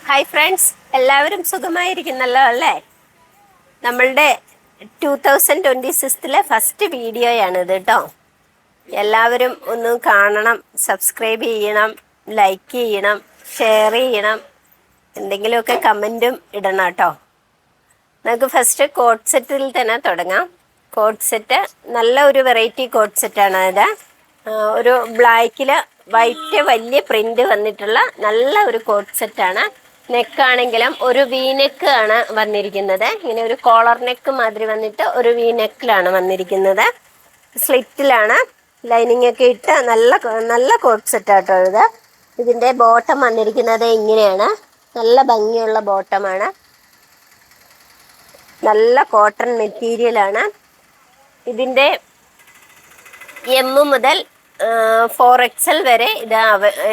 Hi friends, എല്ലാവരും സുഖമായിരിക്കുന്നല്ലോ അല്ലേ? നമ്മളുടെ 2026 ഫസ്റ്റ് വീഡിയോയാണിത് കേട്ടോ. എല്ലാവരും ഒന്ന് കാണണം, സബ്സ്ക്രൈബ് ചെയ്യണം, ലൈക്ക് ചെയ്യണം, ഷെയർ ചെയ്യണം, എന്തെങ്കിലുമൊക്കെ കമൻറ്റും ഇടണം കേട്ടോ. നമുക്ക് ഫസ്റ്റ് കോട്ട് സെറ്റിൽ തന്നെ തുടങ്ങാം. കോട്ട് സെറ്റ് നല്ല ഒരു വെറൈറ്റി കോട്ട് സെറ്റാണ് ഇത്. ഒരു ബ്ലാക്കിൽ വൈറ്റ് വലിയ പ്രിന്റ് വന്നിട്ടുള്ള നല്ല ഒരു കോട്ട് സെറ്റാണ്. നെക്കാണെങ്കിലും ഒരു വി നെക്ക് ആണ് വന്നിരിക്കുന്നത്. ഇങ്ങനെ ഒരു കോളർ നെക്ക് മാതിരി വന്നിട്ട് ഒരു വി നെക്കിലാണ് വന്നിരിക്കുന്നത്. സ്ലിറ്റിലാണ് ലൈനിങ് ഒക്കെ ഇട്ട് നല്ല കോട്ട് സെറ്റാട്ടോ ഇത്. ഇതിൻ്റെ ബോട്ടം വന്നിരിക്കുന്നത് ഇങ്ങനെയാണ്. നല്ല ഭംഗിയുള്ള ബോട്ടമാണ്. നല്ല കോട്ടൺ മെറ്റീരിയലാണ്. ഇതിൻ്റെ M മുതൽ 4XL വരെ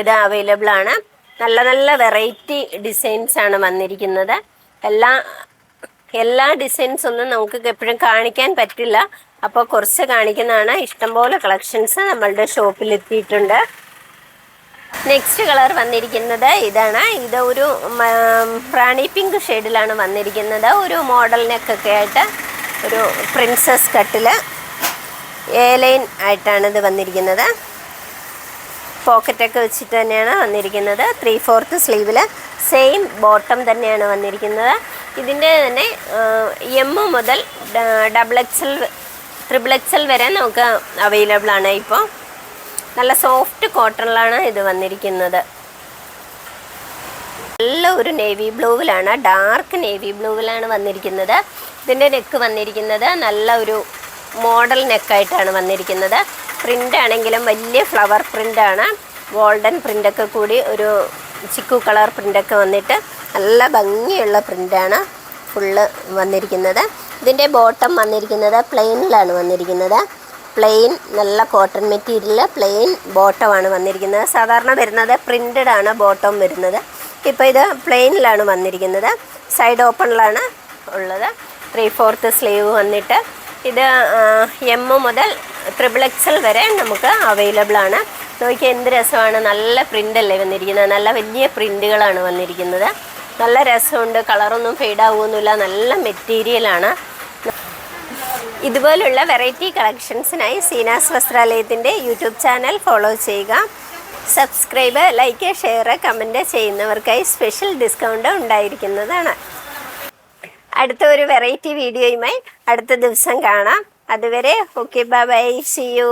ഇത് അവൈലബിൾ ആണ്. നല്ല വെറൈറ്റി ഡിസൈൻസ് ആണ് വന്നിരിക്കുന്നത്. എല്ലാ ഡിസൈൻസ് ഒന്നും നമുക്ക് എപ്പോഴും കാണിക്കാൻ പറ്റില്ല. അപ്പോൾ കുറച്ച് കാണിക്കുന്നതാണ്. ഇഷ്ടംപോലെ കളക്ഷൻസ് നമ്മളുടെ ഷോപ്പിൽ എത്തിയിട്ടുണ്ട്. നെക്സ്റ്റ് കളർ വന്നിരിക്കുന്നത് ഇതാണ്. ഇത് ഒരു റാണി പിങ്ക് ഷെയ്ഡിലാണ് വന്നിരിക്കുന്നത്. ഒരു മോഡൽ നെക്കൊക്കെ ആയിട്ട് ഒരു പ്രിൻസസ് കട്ടിൽ ലൈൻ ആയിട്ടാണ് ഇത് വന്നിരിക്കുന്നത്. പോക്കറ്റൊക്കെ വെച്ചിട്ട് തന്നെയാണ് വന്നിരിക്കുന്നത്. 3/4 സ്ലീവിൽ സെയിം ബോട്ടം തന്നെയാണ് വന്നിരിക്കുന്നത്. ഇതിൻ്റെ തന്നെ M മുതൽ XXL, XXL വരെ നമുക്ക് അവൈലബിൾ ആണ്. ഇപ്പോൾ നല്ല സോഫ്റ്റ് കോട്ടണിലാണ് ഇത് വന്നിരിക്കുന്നത്. നല്ല ഒരു നേവി ബ്ലൂവിലാണ്, ഡാർക്ക് നേവി ബ്ലൂവിലാണ് വന്നിരിക്കുന്നത്. ഇതിൻ്റെ നെക്ക് വന്നിരിക്കുന്നത് നല്ല ഒരു മോഡൽ നെക്കായിട്ടാണ് വന്നിരിക്കുന്നത്. പ്രിൻ്റ് ആണെങ്കിലും വലിയ ഫ്ലവർ പ്രിൻ്റാണ്. ഗോൾഡൻ പ്രിൻ്റൊക്കെ കൂടി ഒരു ചിക്കു കളർ പ്രിൻ്റൊക്കെ വന്നിട്ട് നല്ല ഭംഗിയുള്ള പ്രിൻ്റാണ് ഫുള്ള് വന്നിരിക്കുന്നത്. ഇതിൻ്റെ ബോട്ടം വന്നിരിക്കുന്നത് പ്ലെയിനിലാണ് വന്നിരിക്കുന്നത്. പ്ലെയിൻ നല്ല കോട്ടൺ മെറ്റീരിയൽ പ്ലെയിൻ ബോട്ടമാണ് വന്നിരിക്കുന്നത്. സാധാരണ വരുന്നത് പ്രിൻ്റഡ് ആണ് ബോട്ടം വരുന്നത്. ഇപ്പോൾ ഇത് പ്ലെയിനിലാണ് വന്നിരിക്കുന്നത്. സൈഡ് ഓപ്പണിലാണ് ഉള്ളത്. 3/4 സ്ലീവ് വന്നിട്ട് ഇത് M മുതൽ XXL വരെ നമുക്ക് അവൈലബിൾ ആണ്. നോക്കിയാൽ എന്ത് രസമാണ്. നല്ല പ്രിൻ്റല്ലേ വന്നിരിക്കുന്നത്. നല്ല വലിയ പ്രിൻ്റുകളാണ് വന്നിരിക്കുന്നത്. നല്ല രസമുണ്ട്. കളറൊന്നും ഫെയ്ഡാവുമൊന്നുമില്ല. നല്ല മെറ്റീരിയലാണ്. ഇതുപോലുള്ള വെറൈറ്റി കളക്ഷൻസിനായി സീനാസ് വസ്ത്രാലയത്തിൻ്റെ യൂട്യൂബ് ചാനൽ ഫോളോ ചെയ്യുക. സബ്സ്ക്രൈബ്, ലൈക്ക്, ഷെയർ, കമൻറ്റ് ചെയ്യുന്നവർക്കായി സ്പെഷ്യൽ ഡിസ്കൗണ്ട് ഉണ്ടായിരിക്കുന്നതാണ്. അടുത്ത ഒരു വെറൈറ്റി വീഡിയോയുമായി അടുത്ത ദിവസം കാണാം. അതുവരെ ഓക്കെ, ബൈ, സീ യു.